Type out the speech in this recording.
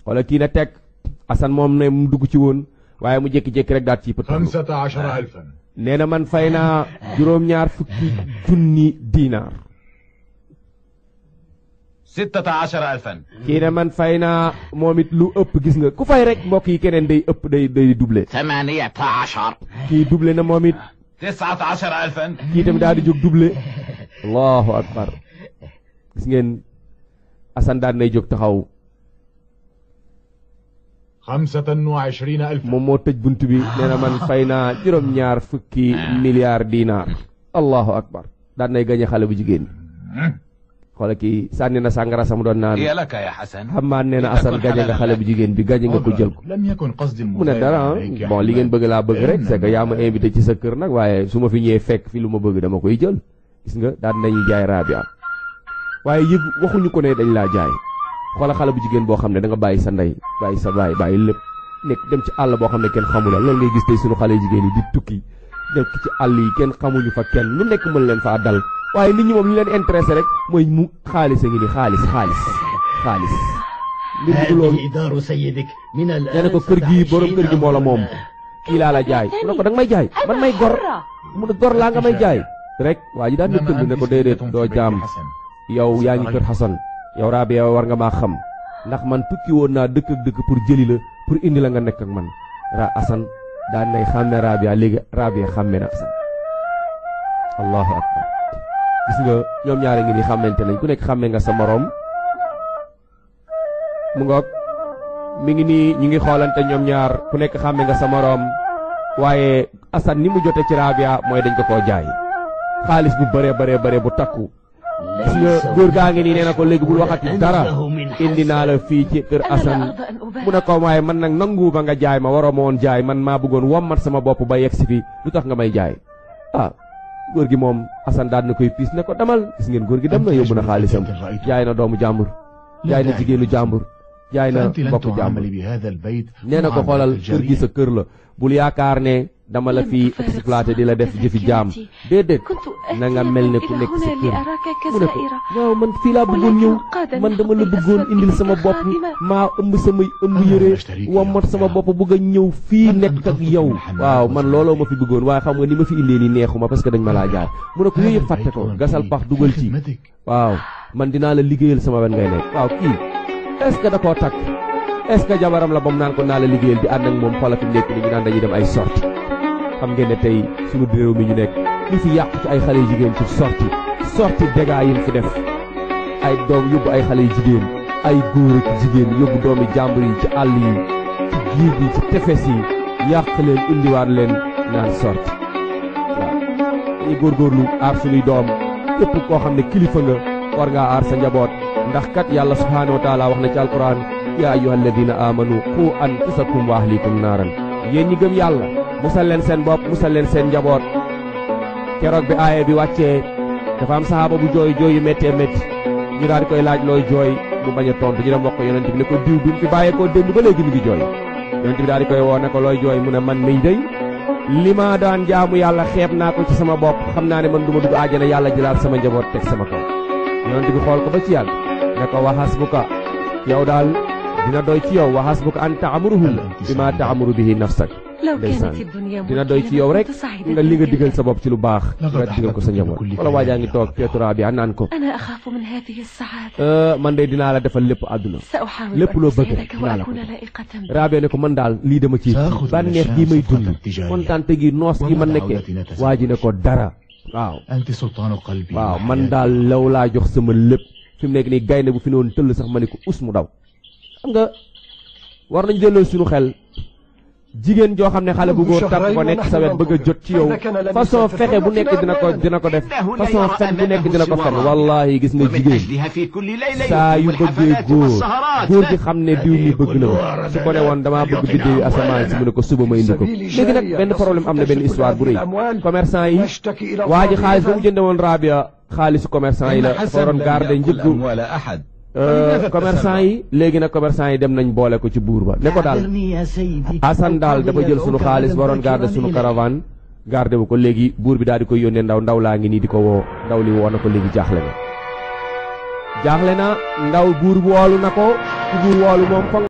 wala kii na teg Assane moom ne mu dugg ci woon waaye mu jékki-jékki rek daat ci pëtaxlu 15,000 nee na man fay naa juróom-ñaar fukki junni diinaar 16,000 kii ne man fay naa moom it lu ëpp gis nga ku fay rek mbokk yi keneen day ëpp day doublé 18 kii doublé na moom it 19,000 kii tamit daal di jóg doublé allahu akbar gis ngeen Assane daan nay jóg taxaw 25,000 moom moo tëj bunt bi nee na man fay naa juróom-ñaar fukki milliards diinaar allahu akbar daan nay gañe xale bu jigéen xoola kii sànni na sàngara samu doon naan xam maa nee na Assane gañe nga xale bu jigéen bi gañe nga ko jël ko mu ne dara bon li ngeen bëgg laa bëgg rek c'est que yaa ma invité ci sa kër nag waaye su ma fi ñëwee fekk fi lu ma bëgg dama koy jël gis nga daan nañu jaay Rabia waaye yëg waxuñu ko ne dañ laa jaay xoola xale bu jigéen boo xam ne da nga bàyyi sa ndey bàyyi sa baay bàyyi lépp nekk dem ci àll boo xam ne kenn xamula loolu ngay gis tey suñu xale jigéen yi di tukki nekk ci àll yi kenn xamuñu fa kenn lu nekk mën leen faa dal waaye nit ñi moom li leen intéressé rek mooy mu xaalis a ngi ni xaalis mbir mi du loolu nee na ko kër gi borom kër gi moo la moom kii laa la jaay mu ne ko da nga may jaay man may gor mu ne gor laa nga may jaay rek waa ji daan na tënd ne ko déedéet doo jaam yow yaa ngi kër Xasan yow Rabia war nga maa xam ndax man tukki woon naa dëkk ak dëkk pour jëli la pour indi la nga nekk ak man Assane daan nay xàmme Rabia léegi Rabia xàmme na Assane allahu akbar gis nga ñoom ñaare ngi ni xàmmante nañ ku nekk xàmme nga sa moroom mu ngoog mi ngi nii ñu ngi xoolante ñoom ñaar ku nekk xàmme nga sa moroom waaye Assane ni mu jote ci Rabia mooy dañ ko koo jaay xaalis bu bëree bu takku gis nga góor gaa ngi nii nee na ko léegi bul waxati dara indi naa la fii ci kër Assane mu ne ko waaye man nag nangu ba nga jaay ma waroo ma woon jaay man maa bëggoon wommat sama bopp ba yegg si fi lu tax nga may jaay góor gi moom Assane daan na koy piis ne ko demal gis ngeen góor gi dem na yóbbu na xaalisam jaay na doomu jàmbur jaay na jigéenu jàmbur jaay na mbokku jàmbur nee na ko xoolal kër gi sa kër la bul yaakaar ne dama la fi exploité di la def jëfi jaam déedéet na nga mel ne ku nekk sa kër mu ne ko waaw man fii laa bëggoon ñëw man dama la bëggoon indil sama bopp maa ëmb samay ëmb yére wommat sama bopp bëgg a ñëw fii nekk ak yow waaw man looloo ma fi bëggoon waaye xam nga ni ma fi indee nii neexuma parce que dañ ma laa jaay mu ne ko yooyu yëpp fàtte ko gasal pax dugal ci waaw man dinaa la liggéeyal sama wen ngay nekk waaw kii est-ce que da koo takk est-ce que jabaram la ba mu naan ko naa la liggéeyal di ànd ak moom xoola fi nekk ni ñu naan dañuy dem ay sorti xam ngeen ne tey suñu réew mi ñu nekk li fi yàqu ci ay xale yu jigéen ci sorti dégâts yi fi def ay doom yóbbu ay xale yu jigéen ay góor ak jigéen yóbbu doomi jàmbur yi ci àll yi ci géej yi ci tefes yi yàq leen indiwaat leen naan sorti waaw dañuy góorgóorlu aar suñuy doom képp koo xam ne kilifa nga war ngaa aar sa njaboot ndax kat yàlla subhaanahu wa taala wax na ci alquran yaa ayyuha alladina amanu qu anfusakum wa ahlikum naaran yéen ñi gëm yàlla musal leen seen bopp musal leen seen njaboot keroog bi aaye bi wàccee dafa am sahaaba bu jooy yu méttee métti ñu daal di koy laaj looy jooy mu bañ a tontu ñu dem wax ko yonent bi ne ko diw bi mu fi bàyyeekoo démb ba léegi mi ngi jooy yonent bi daal di koy woo ne ko looy jooy mu ne man miy day li ma daan jaamu yàlla xeeb naa ko ci sama bopp xam naa ne man du ma dugg àjjana yàlla jëlaat sama njaboot teg sama kaw yonent bi xool ko ba ci yàgg ne ko waxas bu ka yow daal dina doy ci yow wa hasbuka an ta'muruhum bima ta'muru bihi nafsak ndeysaan dina doy ci yow rek nga li nga digal sa bopp ci lu baax nga digal ko sa njaboot wala waajaa ngi toog teetu Rabia naan ko man de dinaa la defal lépp àdduna lépp loo bëgg rek dinaa la ko Rabia ne ko man daal lii dama ci bànneex gi may dund kontaante gi noos gi ma nekkee waa ji ne ko dara waaw man daal law laa jox sama lépp fi mu nekk nii gaynde bu fi ne woon tëll sax ma ne ko us mu daw xam nga war nañ delloo suñu xel jigéen joo xam ne xale bu góor takk ko nekk sa wet bëgg a jot ci yow façon fexe bu nekk dina ko def façon fen bu nekk dina ko fen wallahi gis nga jigéen saa yu bëggee góor gi xam ne diw mi bëgg na ko su ko ne woon damaa bëgg biddéew yi asamaan si mu ne ko suba ma indi ko léegi nag benn problème am na benn histoire bu rëy commerçant yi waa ji xaalis ba mu jënde woon Rabia xaalisu commerçant yi la dafa waroon garder njëggu commerçant yi léegi nag commerçant yi dem nañ boole ko ci buur ba ne ko daal Assane daal dafa jël sunu xaalis waroon garder sunu caravane garder bu ko léegi buur bi daal di koy yónnee ndaw laa ngi nii di ko woo ndaw li woo na ko léegi jaaxle na ndaw buur woolu na ko buur woolu moom